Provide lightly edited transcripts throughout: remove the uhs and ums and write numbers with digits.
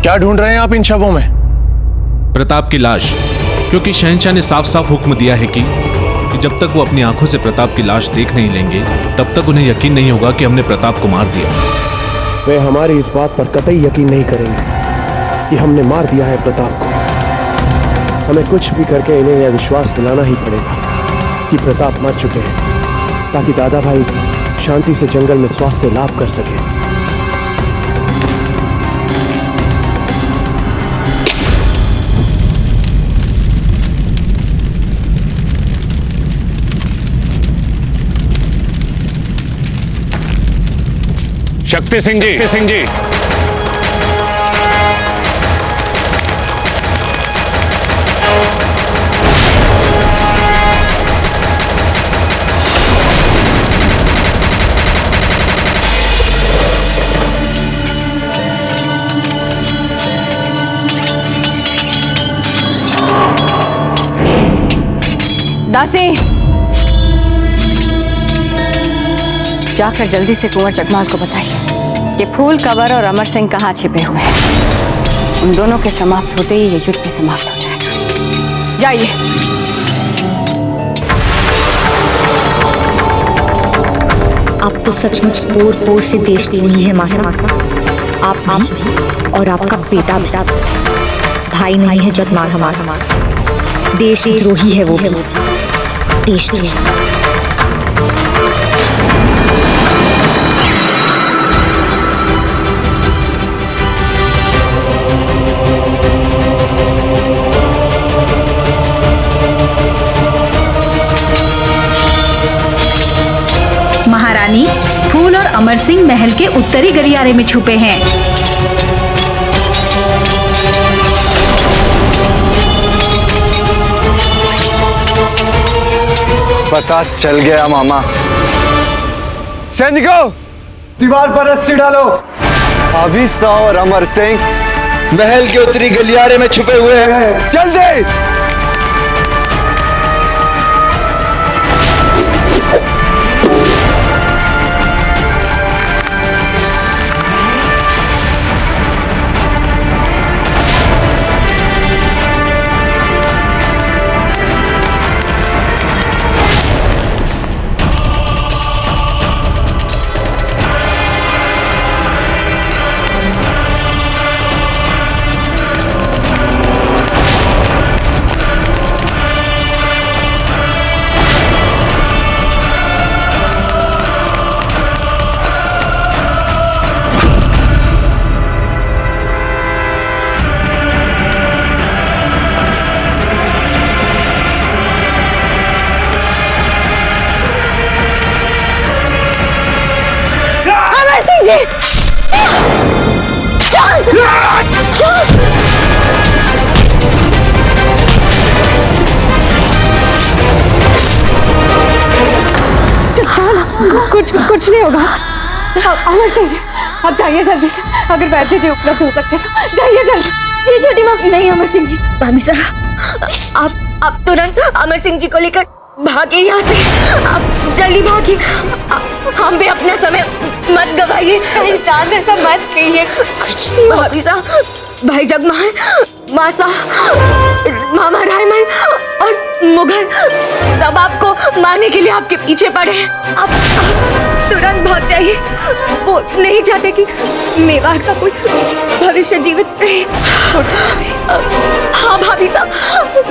क्या ढूंढ रहे हैं आप इन शवों में? प्रताप की लाश, क्योंकि शहंशाह ने साफ साफ हुक्म दिया है कि जब तक वो अपनी आंखों से प्रताप की लाश देख नहीं लेंगे तब तक उन्हें यकीन नहीं होगा कि हमने प्रताप को मार दिया। वे हमारी इस बात पर कतई यकीन नहीं करेंगे कि हमने मार दिया है प्रताप को। हमें कुछ भी करके इन्हें यह विश्वास दिलाना ही पड़ेगा कि प्रताप मर चुके हैं, ताकि दादा भाई शांति से जंगल में स्वास्थ्य लाभ कर सके। शक्ति सिंह जी, दासी, जाकर जल्दी से कुंवर जगमाल को बताइए कि फूल कंवर और अमर सिंह कहाँ छिपे हुए हैं। उन दोनों के समाप्त होते ही ये युद्ध भी समाप्त हो जाएगा। जाइए। आप तो सचमुच पोर पोर से देशद्रोही है मासा। आप भी और आपका बेटा भाई नहीं है जगमाल हमारा, देशद्रोही है वो भी, देशद्रोही। महारानी, फूल और अमर सिंह महल के उत्तरी गलियारे में छुपे हैं। पता चल गया मामा। सैनिकों, दीवार पर रस्सी डालो। आबिस्ता और अमर सिंह महल के उत्तरी गलियारे में छुपे हुए हैं, जल्दी। कुछ नहीं होगा। अमर सिंह जी, आप जाइए जल्दी से। अगर वैद्य जी उपलब्ध हो सकते तो जाइए जल्दी। ये छोटी माँ नहीं अमर सिंह जी। भाभी साहब, आप तुरंत अमर सिंह जी को लेकर भागे यहाँ से। आप जल्दी भागिए। हम भी अपना समय मत गवाइए। कहीं चांद ऐसा मत कहिए। भाभी साहब, भाई जगमाल, मासा, मामा रायमन और मुगल सब आपको मारने के लिए आपके पीछे पड़े हैं। आप तुरंत भाग जाइए। वो नहीं चाहते कि मेवाड़ का कोई भविष्य जीवित रहे। हाँ भाभी साहब,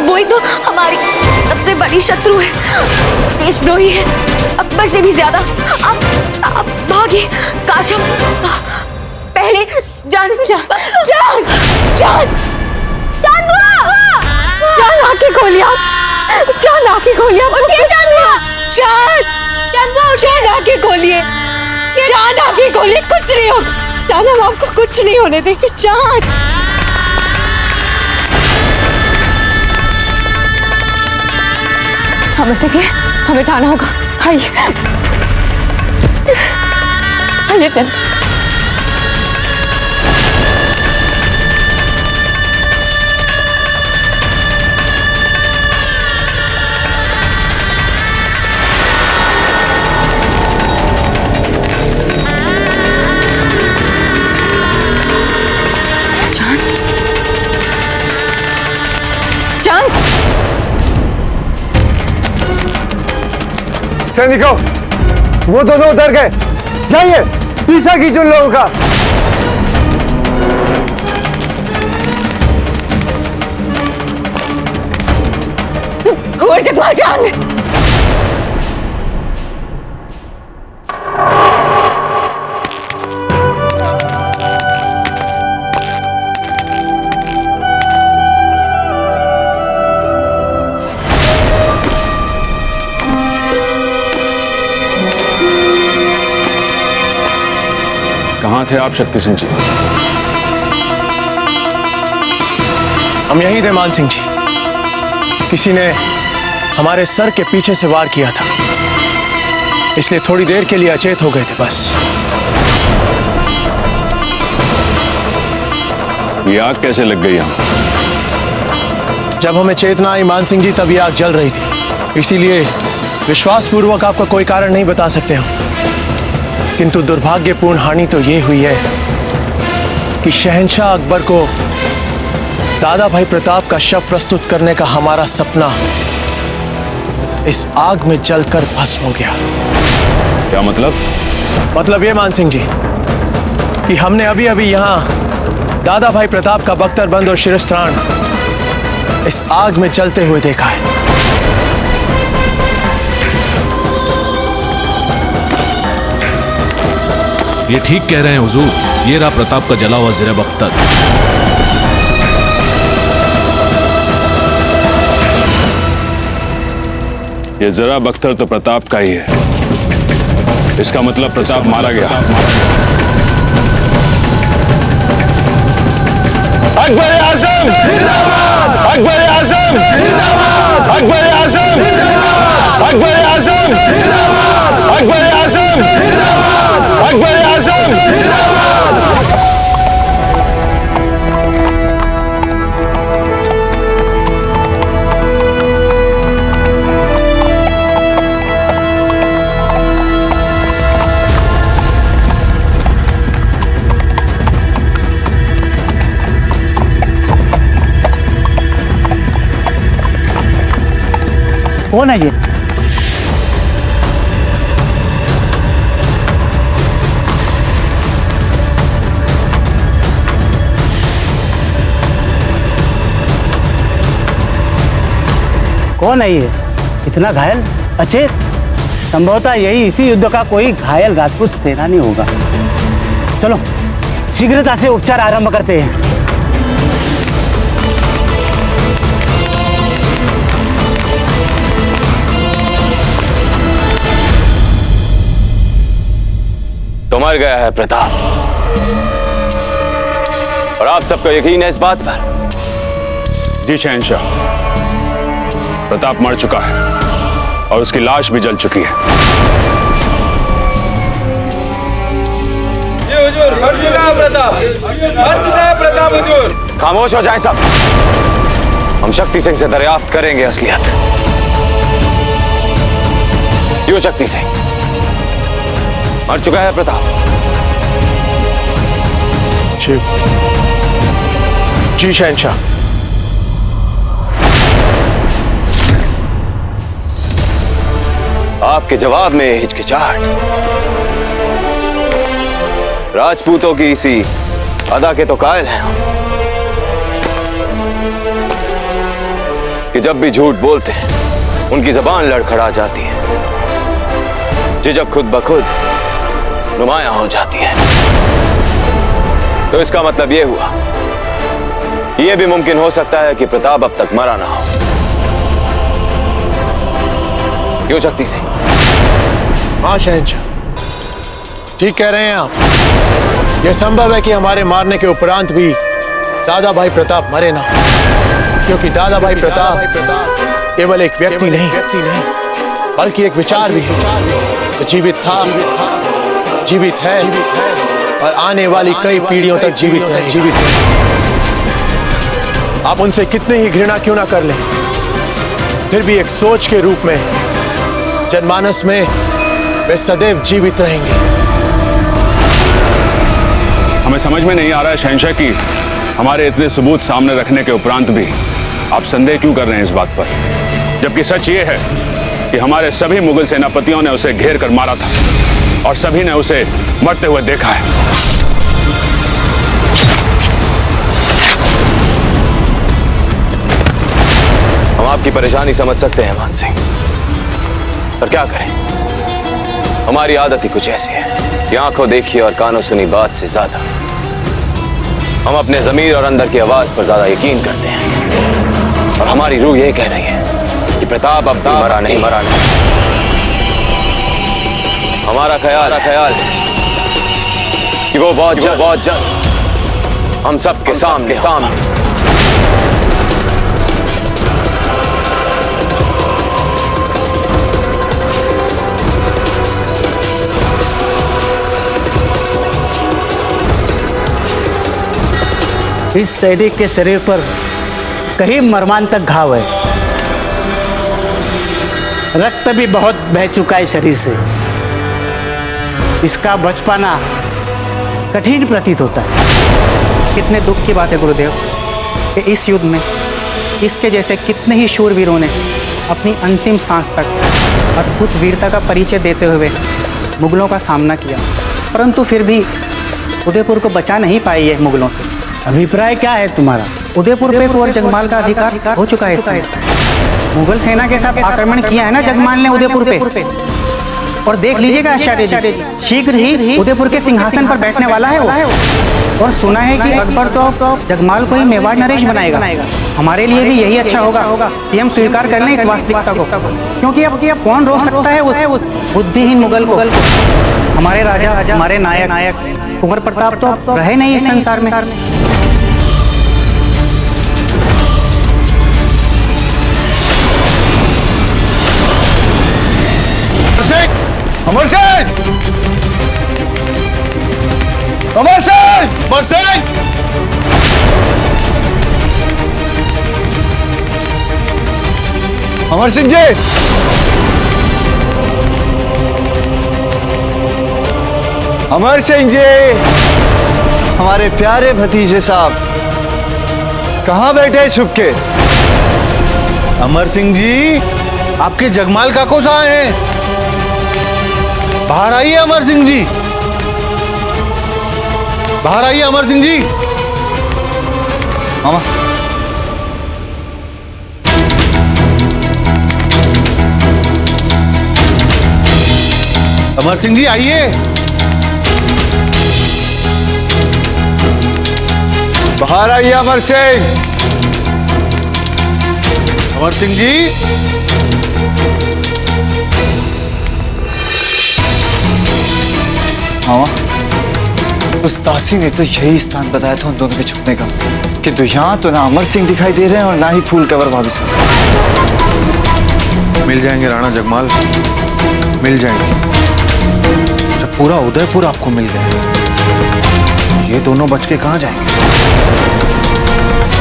वही तो हमारी सबसे बड़ी शत्रु है, देशद्रोही है, अकबर से भी ज्यादा। आप भागिए। काश हम पहले जान आंखें खोलिए आप। जान आंखें खोलिए आप। जान आंखें खोलिए। जान आंखें खोलिए। कुछ नहीं होगा। जान, हम आपको कुछ नहीं होने देंगे। जान, हमें से हमें जाना होगा। आइए आइए चल। जान, सैनिकों, वो दोनों उधर गए। जाइए, पीछा कीजिए उन लोगों का। कुंवर जगमाल जान। कहाँ थे आप शक्ति सिंह जी? हम यहीं थे मान सिंह जी। किसी ने हमारे सर के पीछे से वार किया था, इसलिए थोड़ी देर के लिए अचेत हो गए थे बस। ये आग कैसे लग गई यहाँ? जब हमें चेतना आई मान सिंह जी, तब ये आग जल रही थी। इसीलिए विश्वासपूर्वक आपका कोई कारण नहीं बता सकते हम, किंतु दुर्भाग्यपूर्ण हानि तो ये हुई है कि शहंशाह अकबर को दादा भाई प्रताप का शव प्रस्तुत करने का हमारा सपना इस आग में जलकर भस्म हो गया। क्या मतलब? मतलब ये मान सिंह जी कि हमने अभी अभी यहाँ दादा भाई प्रताप का बख्तरबंद और शिरस्त्राण इस आग में जलते हुए देखा है। ये ठीक कह रहे हैं हुजूर, ये रहा प्रताप का जला हुआ ज़ेर बख्तर। ये जरा बख्तर तो प्रताप का ही है। इसका मतलब प्रताप मारा गया। अकबर आज़म जिंदाबाद! अकबर आज़म जिंदाबाद! अकबर आज़म जिंदाबाद! अकबर आज़म जिंदाबाद! अकबर आज़म जिंदाबाद! अकबर आज़म जिंदाबाद! कौन है ये? कौन है ये? इतना घायल, अचेत? संभवतः यही इसी युद्ध का कोई घायल राजपूत सेनानी होगा। चलो शीघ्रता से उपचार आरंभ करते हैं। तो मर गया है प्रताप, और आप सबको यकीन है इस बात पर? जी शहंशाह, प्रताप मर चुका है और उसकी लाश भी जल चुकी है। ये हुजूर, मर चुका है प्रताप, मर चुका है प्रताप हुजूर। खामोश हो जाएं सब। हम शक्ति सिंह से दरियाफ्त करेंगे असलियत। क्यों शक्ति सिंह, मर चुका है प्रताप? जी शहंशाह। आपके जवाब में हिचकिचाहट, राजपूतों की इसी अदा के तो कायल हैं हम कि जब भी झूठ बोलते हैं उनकी जबान लड़खड़ा जाती है, झिझक खुद ब खुद नुमायां हो जाती है। तो इसका मतलब यह हुआ कि यह भी मुमकिन हो सकता है कि प्रताप अब तक मरा ना हो। क्यों शक्ति सिंह? हाँ शहंशाह, ठीक कह रहे हैं आप। यह संभव है कि हमारे मारने के उपरांत भी दादा भाई प्रताप मरे ना, क्योंकि दादा भाई प्रताप केवल एक व्यक्ति नहीं बल्कि एक विचार भी है जो जीवित था, जीवित है और आने वाली कई पीढ़ियों तक जीवित है। आप उनसे कितने ही घृणा क्यों ना कर लें, फिर भी एक सोच के रूप में जनमानस में वे सदैव जीवित रहेंगे। हमें समझ में नहीं आ रहा है शहंशाह कि हमारे इतने सबूत सामने रखने के उपरांत भी आप संदेह क्यों कर रहे हैं इस बात पर, जबकि सच ये है कि हमारे सभी मुगल सेनापतियों ने उसे घेर कर मारा था और सभी ने उसे मरते हुए देखा है। हम आपकी परेशानी समझ सकते हैं मान सिंह, पर क्या करें, हमारी आदत ही कुछ ऐसी है कि आंखों देखी और कानों सुनी बात से ज्यादा हम अपने ज़मीर और अंदर की आवाज पर ज्यादा यकीन करते हैं। और हमारी रूह ये कह रही है कि प्रताप अब भी मरा नहीं। हमारा ख्याल कि वो बहुत जल्द हम सबके सामने इस सैनिक के शरीर पर कहीं मर्मांतक घाव है, रक्त भी बहुत बह चुका है शरीर से। इसका बच पाना कठिन प्रतीत होता है। कितने दुख की बात है गुरुदेव कि इस युद्ध में इसके जैसे कितने ही शूरवीरों ने अपनी अंतिम सांस तक अद्भुत वीरता का परिचय देते हुए मुगलों का सामना किया, परंतु फिर भी उदयपुर को बचा नहीं पाई है मुगलों से। अभिप्राय क्या है तुम्हारा? उदयपुर पे कुंवर जगमाल का अधिकार हो चुका है इस समय। मुगल सेना के साथ आक्रमण किया है ना जगमाल ने उदयपुर पे, और देख लीजिएगा आचार्य जी, शीघ्र ही उदयपुर के सिंहासन पर बैठने वाला है वो। और सुना है कि अकबर तो जगमाल को ही मेवाड़ नरेश बनाएगा। हमारे लिए भी यही अच्छा होगा कि हम स्वीकार कर लें इस वास्तविकता को, क्योंकि अब कौन रोक सकता है उस बुद्धिहीन मुगल को। हमारे राजा, हमारे नायक कुंवर प्रताप तो रहे नहीं इस संसार में। अमर सिंह! अमर सिंह! अमर सिंह! अमर सिंह जी! अमर सिंह जी! हमारे प्यारे भतीजे साहब कहाँ बैठे छुप के? अमर सिंह जी, आपके जगमाल काको साहब हैं, बाहर आइए अमर सिंह जी, बाहर आइए अमर सिंह जी। मामा अमर सिंह जी आइए। बाहर आइए अमर सिंह। अमर सिंह जी, मामा उस दासी ने तो यही स्थान बताया था उन दोनों के छुपने का, किंतु यहाँ तो ना अमर सिंह दिखाई दे रहे हैं और ना ही फूल कवर भाभी साहब। मिल जाएंगे राणा जगमाल, मिल जाएंगे। जब पूरा उदयपुर आपको मिल गया, ये दोनों बच के कहाँ जाएंगे?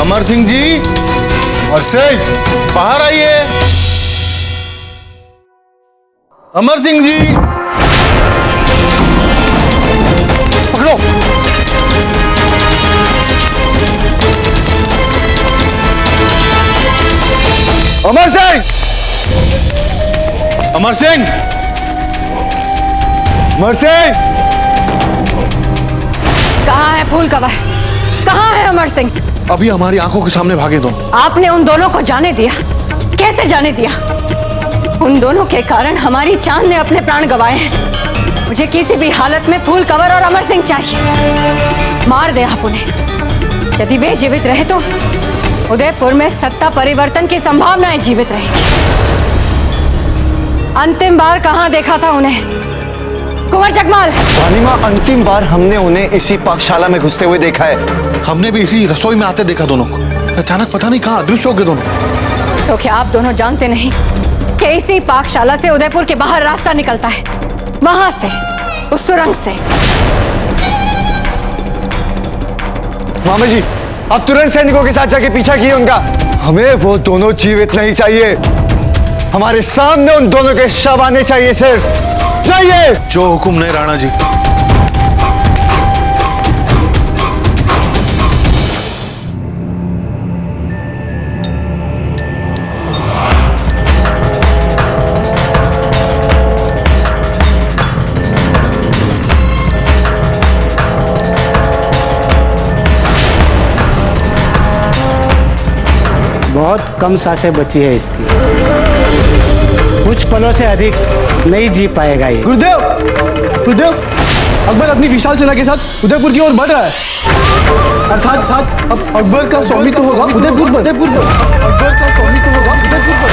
अमर सिंह जी, अमर सिंह बाहर आइए। अमर सिंह जी, पकड़ो। अमर सिंह! अमर सिंह! अमर सिंह! कहाँ है फूल कवर? कहाँ है अमर सिंह? अभी हमारी आंखों के सामने भागे दोनों। आपने उन दोनों को जाने दिया? कैसे जाने दिया? उन दोनों के कारण हमारी चांद ने अपने प्राण गंवाए हैं। मुझे किसी भी हालत में फूल कवर और अमर सिंह चाहिए। मार दे आप उन्हें। यदि वे जीवित रहे तो उदयपुर में सत्ता परिवर्तन की संभावनाएं जीवित रहेगी। अंतिम बार कहाँ देखा था उन्हें? कुंवर जगमाल! रानी माँ, अंतिम बार हमने उन्हें इसी पाकशाला में घुसते हुए देखा है। हमने भी इसी रसोई में आते देखा दोनों को। अचानक पता नहीं कहाँ अदृश्य हो गए दोनों। तो क्या आप दोनों जानते नहीं कि इसी पाकशाला से उदयपुर के बाहर रास्ता निकलता है? वहां से, उस सुरंग से। मामा जी, आप तुरंत सैनिकों के साथ जाके पीछा किए उनका। हमें वो दोनों जीवित नहीं चाहिए, हमारे सामने उन दोनों के शव आने चाहिए सिर्फ। चाहिए। जो हुक्म नहीं राणा जी। बहुत कम सांसें बची है इसकी, कुछ पलों से अधिक नहीं जी पाएगा ये। गुरुदेव, गुरुदेव, अकबर अपनी विशाल सेना के साथ उदयपुर की ओर बढ़ रहा है। अर्थात अब अकबर का स्वामित्व होगा उदयपुर पर। अकबर का स्वामित्व होगा उदयपुर पर। अकबर का स्वामित्व होगा उदयपुर पर।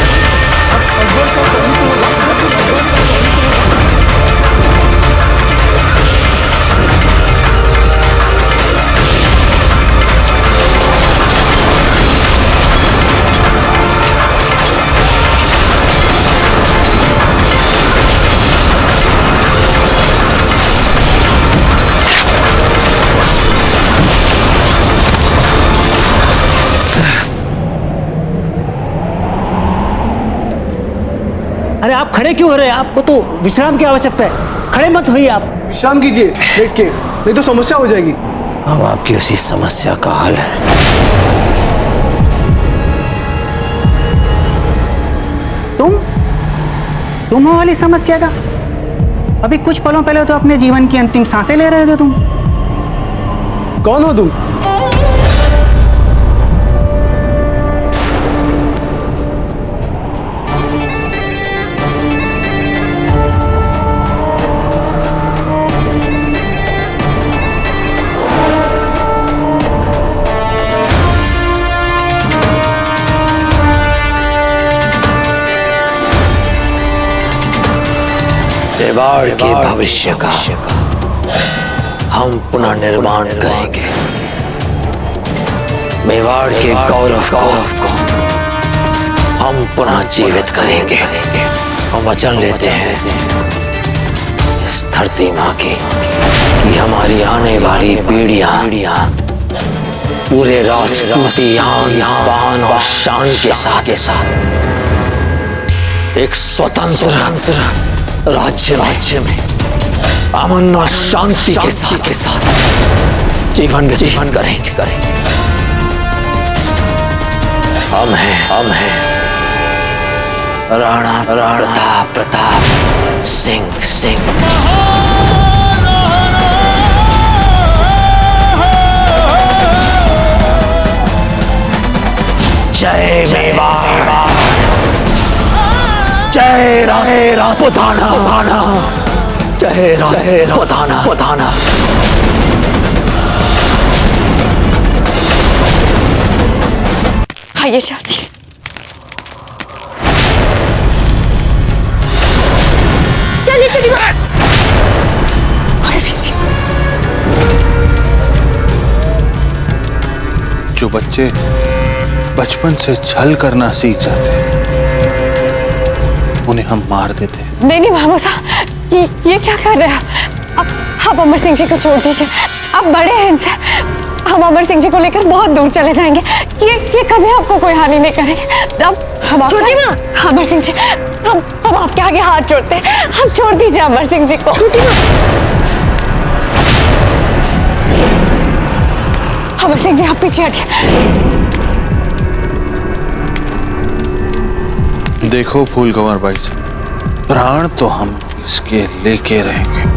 अरे आप खड़े क्यों हो रहे हैं? आपको तो विश्राम की आवश्यकता है, खड़े मत होइए आप। विश्राम कीजिए देख के, नहीं तो समस्या हो जाएगी। अब आपकी उसी समस्या का हल है। तुम हो वाली समस्या का? अभी कुछ पलों पहले तो अपने जीवन की अंतिम सांसें ले रहे थे तुम। कौन हो तुम? मेवाड़ के भविष्य का हम पुनः निर्माण करेंगे। मेवाड़ के गौरव को हम पुनः जीवित करेंगे। हम वचन लेते हैं इस धरती माँ की कि हमारी आने वाली पीढ़ियां पूरे राजपूती आन और शान के साथ एक स्वतंत्र राज्य में अमन और शांति के साथ जीवन व्यतीत करेंगे। हम हैं राणा प्रताप सिंह। जय मेवाड़, जय राजपुताना, जय राजपुताना। आइए शादी। चलिए जो बच्चे बचपन से छल करना सीख जाते उन्हें हम मार देते हैं। नहीं मामा साहब, ये क्या कर रहे हैं आप अमर सिंह जी को छोड़ दीजिए। आप बड़े हैं इनसे, हम अमर सिंह जी को लेकर बहुत दूर चले जाएंगे। ये कभी आपको कोई हानि नहीं करेंगे। अब हम छोटी माँ, अमर सिंह जी, हम आपके आगे हाथ जोड़ते हैं, हम छोड़ दीजिए अमर सिंह जी को। छोटी माँ, अमर सिंह जी आप पीछे हटिए। देखो फूलकुंवर भाई साहब, प्राण तो हम इसके लेके रहेंगे।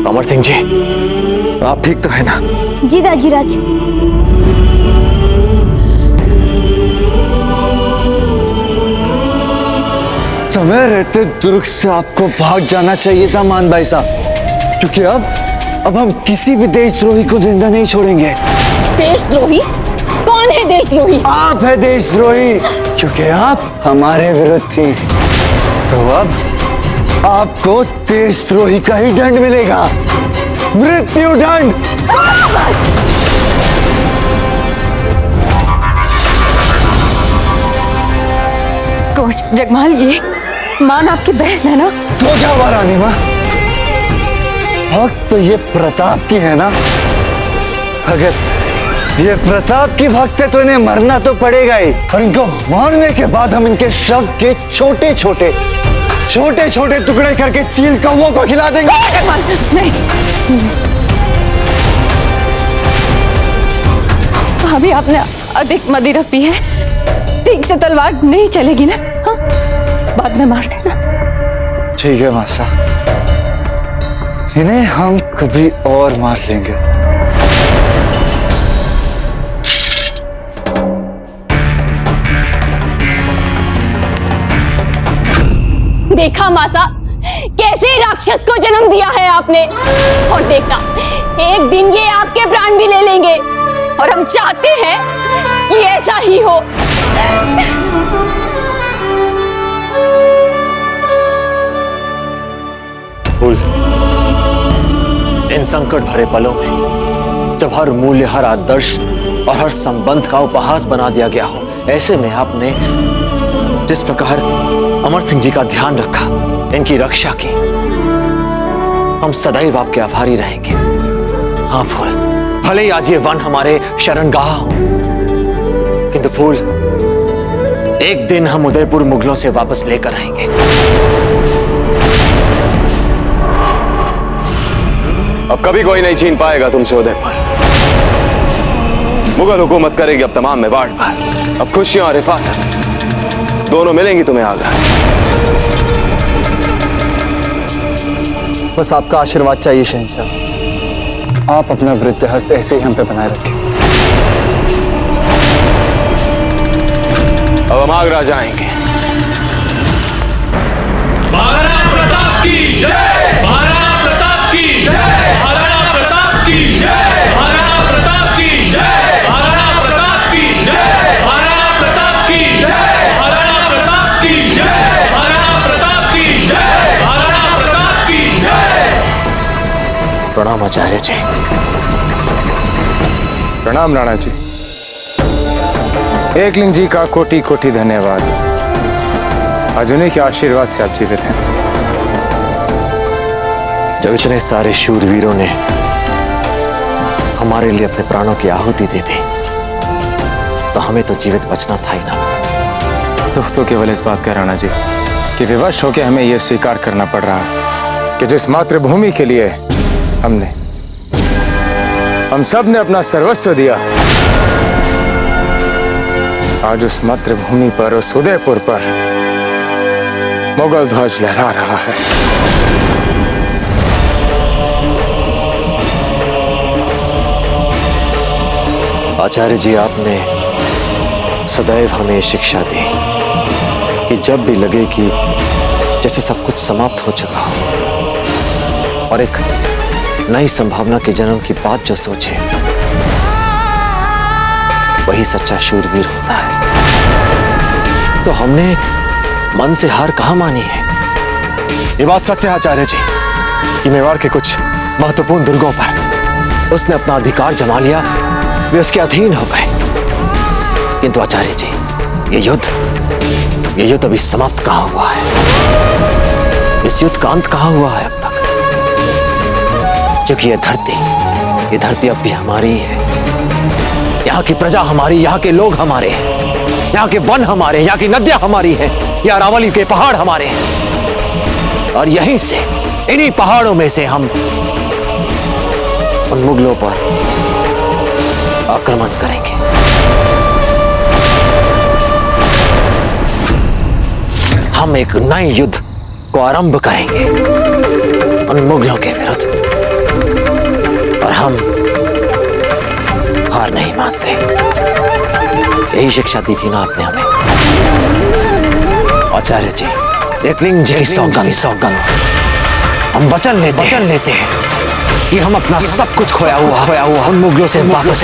अमर सिंह जी, आप ठीक तो है ना? जी दाजीराज। समय रहते दुर्ग से आपको भाग जाना चाहिए था मान भाई साहब, क्योंकि अब हम किसी भी देशद्रोही को जिंदा नहीं छोड़ेंगे। देशद्रोही? कौन है देशद्रोही? आप है देशद्रोही, क्योंकि आप हमारे विरुद्ध थी। तो अब आपको देशद्रोही का ही दंड मिलेगा, मृत्यु दंड। कोच जगमाल, ये मान आपकी बहन है ना? तो क्या हुआ रानी माँ, भक्त तो ये प्रताप की है ना। अगर ये प्रताप की भक्त है तो इन्हें मरना तो पड़ेगा ही, और इनको मारने के बाद हम इनके शव के छोटे छोटे टुकड़े करके चील कौवों को खिला देंगे। नहीं, भाभी आपने अधिक मदिरा पी है, ठीक से तलवार नहीं चलेगी ना। हाँ, बाद में मार देना। ठीक है मासा, इन्हें हम कभी और मार लेंगे। देखा मासा, कैसे राक्षस को जन्म दिया है आपने, और देखना एक दिन ये आपके प्राण भी ले लेंगे, और हम चाहते हैं कि ऐसा ही हो। फूल, इन संकट भरे पलों में जब हर मूल्य, हर आदर्श और हर संबंध का उपहास बना दिया गया हो, ऐसे में आपने जिस प्रकार अमर सिंह जी का ध्यान रखा, इनकी रक्षा की, हम सदैव आपके आभारी रहेंगे। हाँ फूल, भले ही आज ये वन हमारे शरणगाह हो, किंतु फूल, एक दिन हम उदयपुर मुगलों से वापस लेकर आएंगे। अब कभी कोई नहीं छीन पाएगा तुमसे उदयपुर। मुगल हुकूमत करेगी अब तमाम मेवाड़ पर। अब खुशियां और हिफाजत दोनों मिलेंगी तुम्हें आगरा से। बस आपका आशीर्वाद चाहिए शहंशाह। आप अपना वृद्ध हस्त ऐसे ही हम पे बनाए रखें। अब हम आगरा जाएंगे। महाराणा प्रताप की जय, महाराणा प्रताप की जय, महाराणा प्रताप की जय, महाराणा प्रताप की जय, महाराणा प्रताप की जय, महाराणा प्रताप की जय, महाराणा प्रताप की जय, महाराणा प्रताप की जय, महाराणा प्रताप की जय। प्रणाम आचार्य जी। प्रणाम राणा जी। एकलिंग जी का कोटि कोटि धन्यवाद। आज उन्हीं के आशीर्वाद से आप जीवित हैं। जब इतने सारे शूरवीरों ने हमारे लिए अपने प्राणों की आहुति दे दी, तो हमें तो जीवित बचना था ही ना। दुख तो केवल इस बात का राणा जी कि विवश होकर हमें यह स्वीकार करना पड़ रहा है कि जिस मातृभूमि के लिए हम सब ने अपना सर्वस्व दिया, आज उस मातृभूमि पर, उस उदयपुर पर मुगल ध्वज लहरा रहा है। आचार्य जी, आपने सदैव हमें शिक्षा दी कि जब भी लगे कि जैसे सब कुछ समाप्त हो चुका हो और एक नई संभावना के जन्म की बात जो सोचे, वही सच्चा शूरवीर होता है। तो हमने मन से हार कहां मानी है। ये बात सत्य है आचार्य जी कि मेवाड़ के कुछ महत्वपूर्ण दुर्गों पर उसने अपना अधिकार जमा लिया, वे उसके अधीन हो गए। किंतु आचार्य जी, ये युद्ध अभी समाप्त कहां हुआ है? इस युद्ध का अंत कहां हुआ है अब तक? क्योंकि ये धरती अब भी हमारी है। यहाँ की प्रजा हमारी, यहाँ के लोग हमारे हैं, यहाँ के वन हमारे, यहाँ की नदियां हमारी हैं, यहाँ अरावली के पहाड़ हमारे हैं। और यहीं से, इन्हीं पहाड़ों में से हम उन मुगलों पर आक्रमण करेंगे। हम एक नए युद्ध को आरंभ करेंगे उन मुगलों के विरुद्ध, और हम हार नहीं मानते। यही शिक्षा दी थी ना आपने हमें आचार्य जी। एकलिंग जी की सौगंध हम वचन लेते हैं कि हम अपना सब कुछ खोया हुआ उन मुगलों से वापस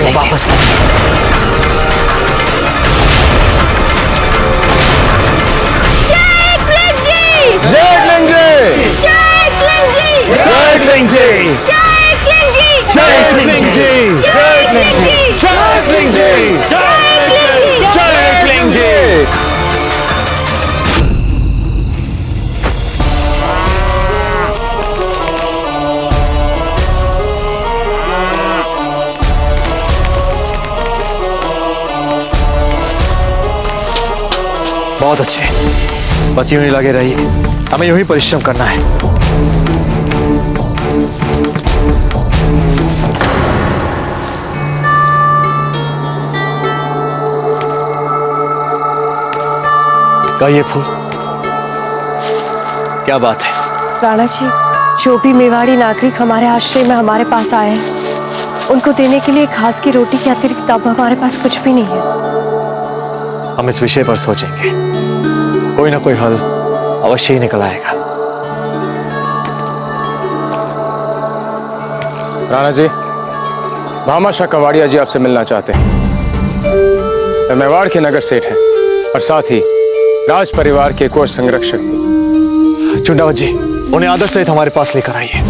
बहुत अच्छे, बस यूं ही लगे रहिए, हमें यूं ही परिश्रम करना है। का ये फूल, क्या बात है? राणा जी, जो भी मेवाड़ी नागरिक हमारे आश्रय में हमारे पास आए हैं, उनको देने के लिए घास की रोटी के अतिरिक्त अब हमारे पास कुछ भी नहीं है। हम इस विषय पर सोचेंगे, कोई ना कोई हल अवश्य ही निकल आएगा। राणा जी, भामाशाह कवाड़िया जी आपसे मिलना चाहते हैं। वे मेवाड़ के नगर सेठ हैं और साथ ही राज परिवार के कोष संरक्षक भी। चुंडावत जी, उन्हें आदर सहित हमारे पास लेकर आइए।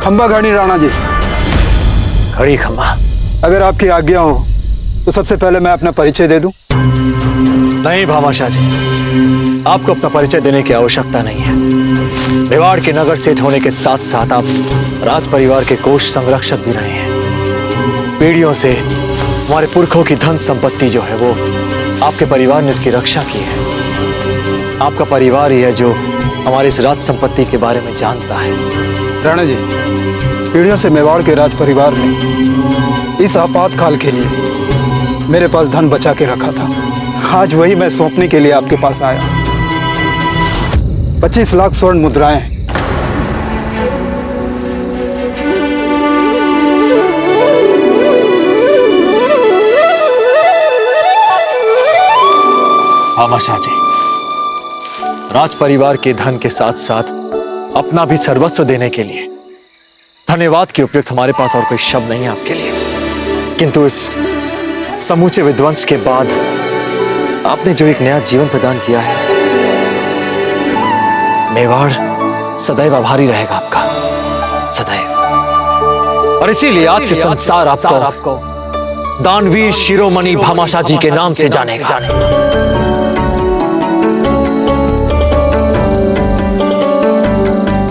खंबा घड़ी राणा जी। घड़ी खंबा। अगर आपकी आज्ञा हो तो सबसे पहले मैं अपना परिचय दे दूं। नहीं भामाशाह जी, आपको अपना परिचय देने की आवश्यकता नहीं है। मेवाड़ के नगर सेठ होने के साथ साथ आप राज परिवार के कोष संरक्षक भी रहे हैं। पीढ़ियों से हमारे पुरखों की धन संपत्ति जो है वो आपके परिवार ने उसकी रक्षा की है। आपका परिवार ही है जो हमारी इस राज संपत्ति के बारे में जानता है। राणा जी, पीढ़ियों से मेवाड़ के राज परिवार ने इस आपातकाल के लिए मेरे पास धन बचा के रखा था। आज वही मैं सौंपने के लिए आपके पास आया। 25 लाख स्वर्ण मुद्राएं। भामाशाह जी, राज परिवार के धन के साथ साथ अपना भी सर्वस्व देने के लिए धन्यवाद के उपयुक्त हमारे पास और कोई शब्द नहीं है आपके लिए। किंतु इस समूचे विध्वंस के बाद आपने जो एक नया जीवन प्रदान किया है, मेवाड़ सदैव आभारी रहेगा आपका, सदैव। और इसीलिए आज से संसार आपको दानवीर शिरोमणि भामाशाह जी के नाम से जानेगा।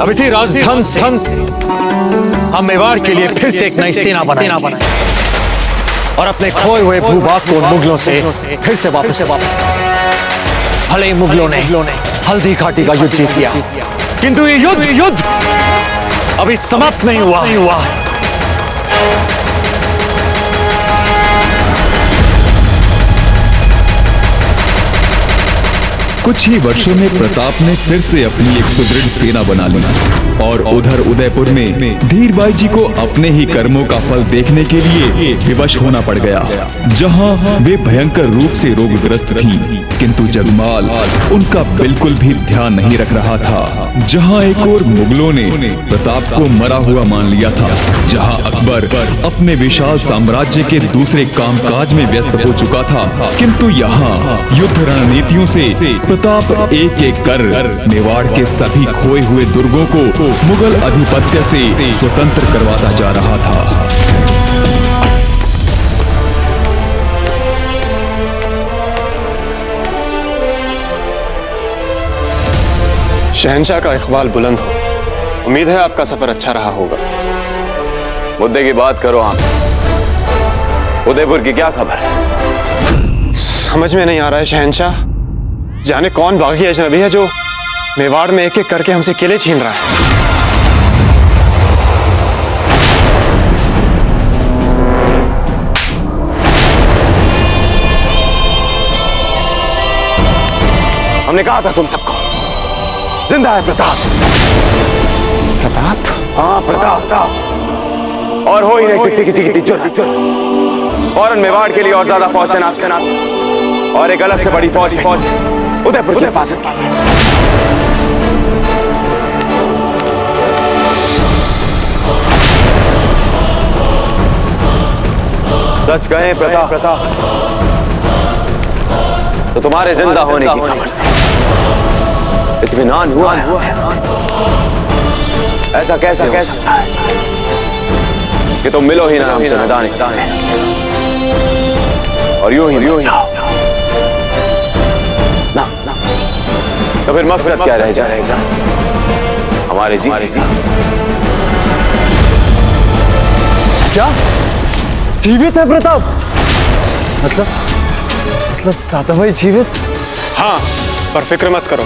अब इसी राजधन से हम मेवाड़ के लिए फिर से एक नई सेना बनाएंगे और अपने खोए हुए भूभाग को मुगलों से फिर से वापस भले ही मुगलों ने हल्दी घाटी का युद्ध जीत लिया, किंतु ये युद्ध अभी समाप्त नहीं हुआ। कुछ ही वर्षों में प्रताप ने फिर से अपनी एक सुदृढ़ सेना बना ली और उधर उदयपुर में धीरबाई जी को अपने ही कर्मों का फल देखने के लिए विवश होना पड़ गया, जहां वे भयंकर रूप से रोगग्रस्त थीं, किंतु जगमाल उनका बिल्कुल भी ध्यान नहीं रख रहा था। जहां एक और मुगलों ने प्रताप को मरा हुआ मान लिया था, जहां अकबर अपने विशाल साम्राज्य के दूसरे कामकाज में व्यस्त हो चुका था, किंतु यहाँ युद्ध रणनीतियों से प्रताप एक एक कर मेवाड़ के सभी खोए हुए दुर्गों को मुगल अधिपत्य से स्वतंत्र करवाता जा रहा था। शहंशाह का इकबाल बुलंद हो। उम्मीद है आपका सफर अच्छा रहा होगा। मुद्दे की बात करो आप। उदयपुर की क्या खबर? समझ में नहीं आ रहा है शहंशाह, जाने कौन बागी अजनबी है जो मेवाड़ में एक एक करके हमसे किले छीन रहा है। हमने कहा था तुम सबको, जिंदा है प्रताप। प्रताप? हाँ प्रताप, और हो ही नहीं सकती किसी की जुर्रत। फौरन मेवाड़ के लिए और ज्यादा फौज तैनात और एक अलग से बड़ी फौज उदयपुर की हिफाजत की। सच कहें प्रताप, तो तुम्हारे जिंदा होने की खबर से इत्मीनान हुआ है। ऐसा कैसे हो सकता है कि तुम मिलो ही ना हमसे मैदान और यूं ही जाओ ना, तो फिर मकसद क्या रह जाएगा? हमारे जी। क्या जीवित है प्रताप? मतलब दादा भाई जीवित? हाँ, पर फिक्र मत करो,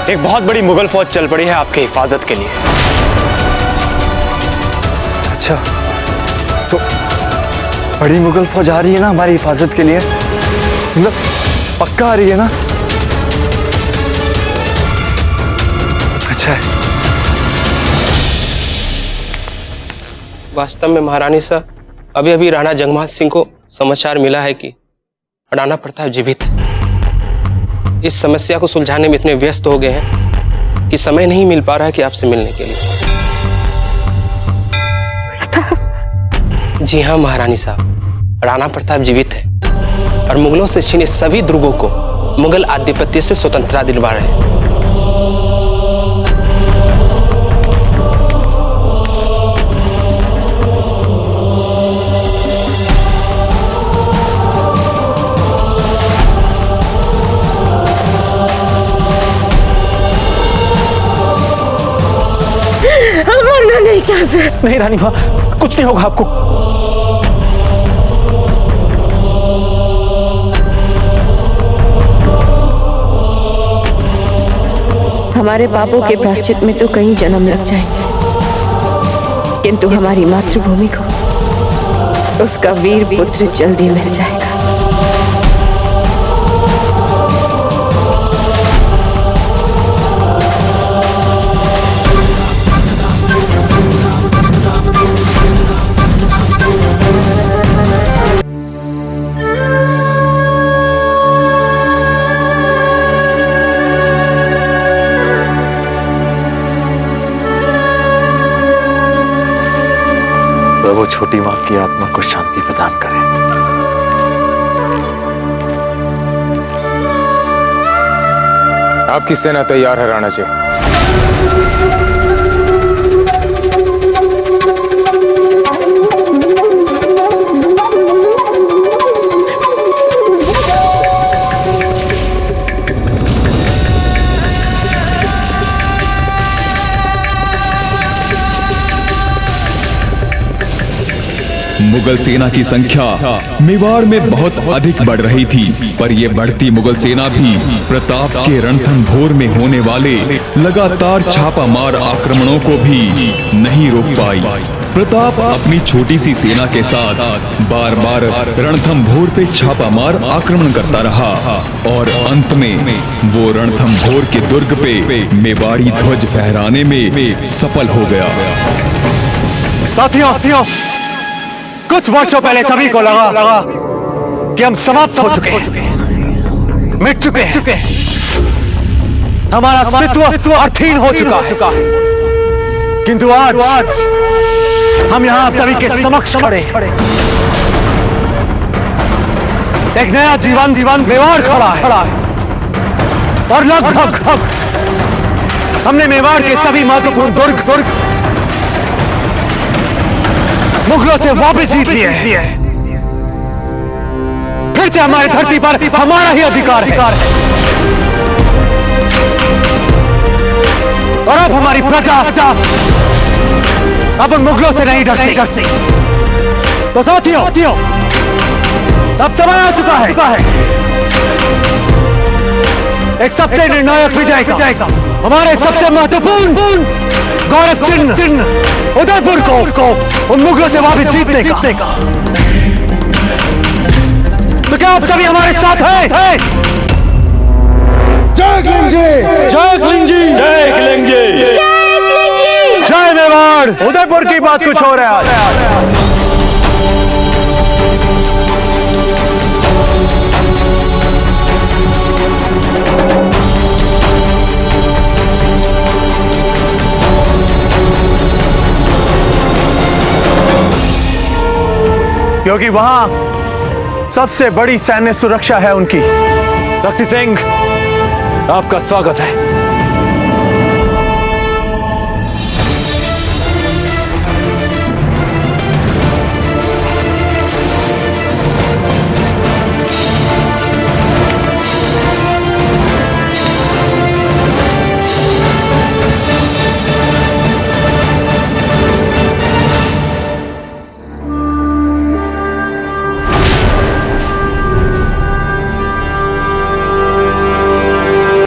एक बहुत बड़ी मुगल फौज चल पड़ी है आपकी हिफाजत के लिए। अच्छा, तो बड़ी मुगल फौज आ रही है ना हमारी हिफाजत के लिए? मतलब पक्का आ रही है ना? अच्छा है। वास्तव में महारानी साहब, अभी अभी राणा जगमाल सिंह को समाचार मिला है कि राणा प्रताप जीवित है। इस समस्या को सुलझाने में इतने व्यस्त हो गए हैं कि समय नहीं मिल पा रहा है कि आपसे मिलने के लिए। जी हाँ महारानी साहब, राणा प्रताप जीवित है और मुगलों से छीने सभी दुर्गों को मुगल आधिपत्य से स्वतंत्रता दिलवा रहे हैं। मरना नहीं चाहते। नहीं रानी माँ, कुछ नहीं होगा आपको। हमारे पापों के प्रायश्चित में तो कई जन्म लग जाएंगे, किंतु हमारी मातृभूमि को उसका वीर पुत्र जल्दी मिल जाएगा। प्रभु छोटी मां की आत्मा को शांति प्रदान करें। आपकी सेना तैयार है राणा जी। मुगल सेना की संख्या मेवाड़ में बहुत अधिक बढ़ रही थी, पर यह बढ़ती मुगल सेना भी प्रताप के रणथंभोर में होने वाले लगातार छापामार आक्रमणों को भी नहीं रोक पाई। प्रताप अपनी छोटी सी सेना के साथ बार बार रणथंभोर पे छापामार आक्रमण करता रहा और अंत में वो रणथंभोर के दुर्ग पे मेवाड़ी ध्वज फहराने में सफल हो गया। साथियों, कुछ वर्षों पहले सभी को लगा कि हम समाप्त हो चुके हैं, मिट चुके हैं, हमारा अस्तित्व अर्थहीन हो चुका। किंतु आज हम यहाँ आप सभी के समक्ष खड़े, एक नया जीवन मेवाड़ खड़ा है और लगभग हमने मेवाड़ के सभी महत्वपूर्ण दुर्ग मुगलों से वापस जीत लिए। फिर से हमारी धरती पर हमारा ही अधिकार है और अब हमारी प्रजा अब उन मुगलों से नहीं डरती। तो साथियों, अब समय आ चुका है एक सबसे निर्णायक विजय का, हमारे सबसे महत्वपूर्ण गौरव चिन्ह उदयपुर को उन मुगलों से वापस जीतने का। तो क्या आप सभी हमारे साथ हैं? जय किलिंग जी, जय किलिंग जी, जय किलिंग जी, जय मेवाड़। उदयपुर की बात कुछ और है आज। क्योंकि वहां सबसे बड़ी सैन्य सुरक्षा है उनकी। रक्ति सिंह, आपका स्वागत है।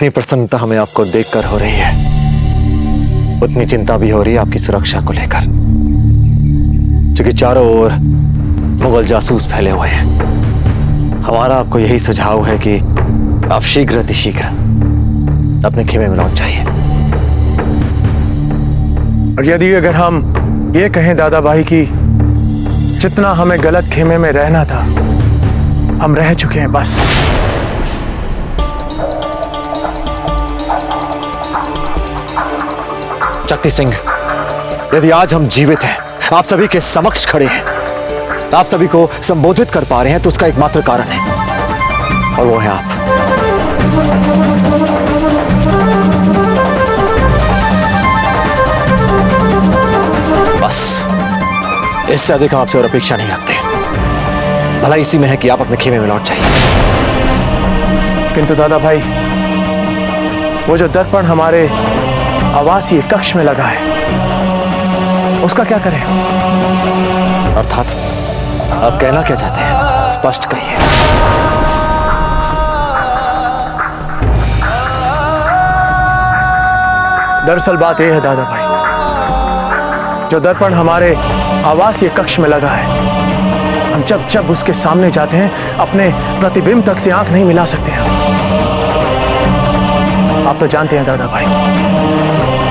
जितनी प्रसन्नता हमें आपको देखकर हो रही है, उतनी चिंता भी हो रही है आपकी सुरक्षा को लेकर, क्योंकि चारों ओर मुगल जासूस फैले हुए हैं। हमारा आपको यही सुझाव है कि आप शीघ्र अतिशीघ्र अपने खेमे में लौट जाइए। और यदि अगर हम ये कहें दादा भाई कि जितना हमें गलत खेमे में रहना था हम रह चुके हैं, बस। शक्ति सिंह, यदि आज हम जीवित हैं, आप सभी के समक्ष खड़े हैं, आप सभी को संबोधित कर पा रहे हैं, तो उसका एकमात्र कारण है, और वो है आप। बस इससे अधिक हम आपसे और अपेक्षा नहीं रखते। भला इसी में है कि आप अपने खेमे में लौट जाइए। किंतु दादा भाई, वो जो दर्पण हमारे आवासीय कक्ष में लगा है, उसका क्या करें? अर्थात आप कहना क्या चाहते हैं? स्पष्ट कहिए। दरअसल बात यह है दादा भाई, जो दर्पण हमारे आवासीय कक्ष में लगा है, हम जब जब उसके सामने जाते हैं अपने प्रतिबिंब तक से आंख नहीं मिला सकते हैं। आप तो जानते हैं दादा भाई,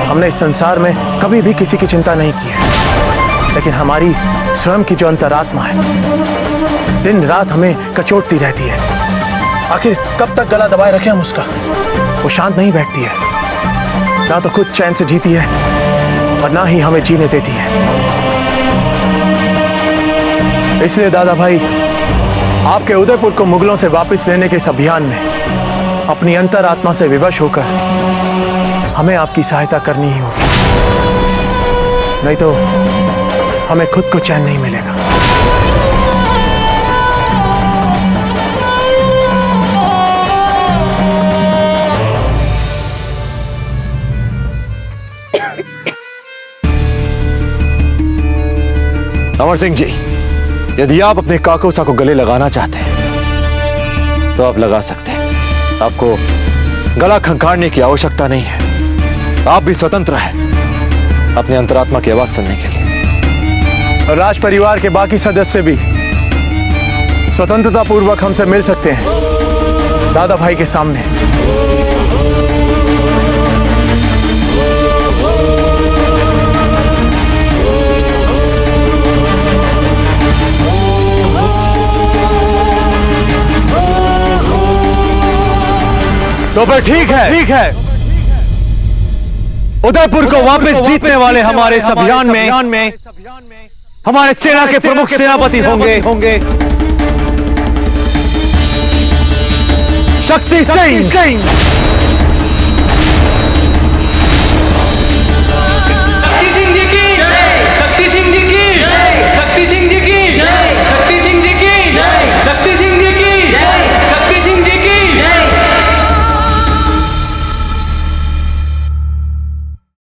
हमने इस संसार में कभी भी किसी की चिंता नहीं की है, लेकिन हमारी स्वयं की जो अंतरात्मा है दिन रात हमें कचोटती रहती है। आखिर कब तक गला दबाए रखें हम उसका? वो शांत नहीं बैठती है, ना तो खुद चैन से जीती है और ना ही हमें जीने देती है। इसलिए दादा भाई, आपके उदयपुर को मुगलों से वापस लेने के इस अभियान में अपनी अंतरात्मा से विवश होकर हमें आपकी सहायता करनी ही होगी, नहीं तो हमें खुद को चैन नहीं मिलेगा। अमर सिंह जी, यदि आप अपने काकोसा को गले लगाना चाहते हैं तो आप लगा सकते हैं। आपको गला खंखाड़ने की आवश्यकता नहीं है। आप भी स्वतंत्र हैं अपने अंतरात्मा की आवाज सुनने के लिए। और राज परिवार के बाकी सदस्य भी स्वतंत्रता पूर्वक हमसे मिल सकते हैं दादा भाई के सामने। तो फिर ठीक है। उदयपुर को वापस जीतने वाले हमारे इस अभियान में हमारे सेना के प्रमुख सेनापति होंगे शक्ति सिंह।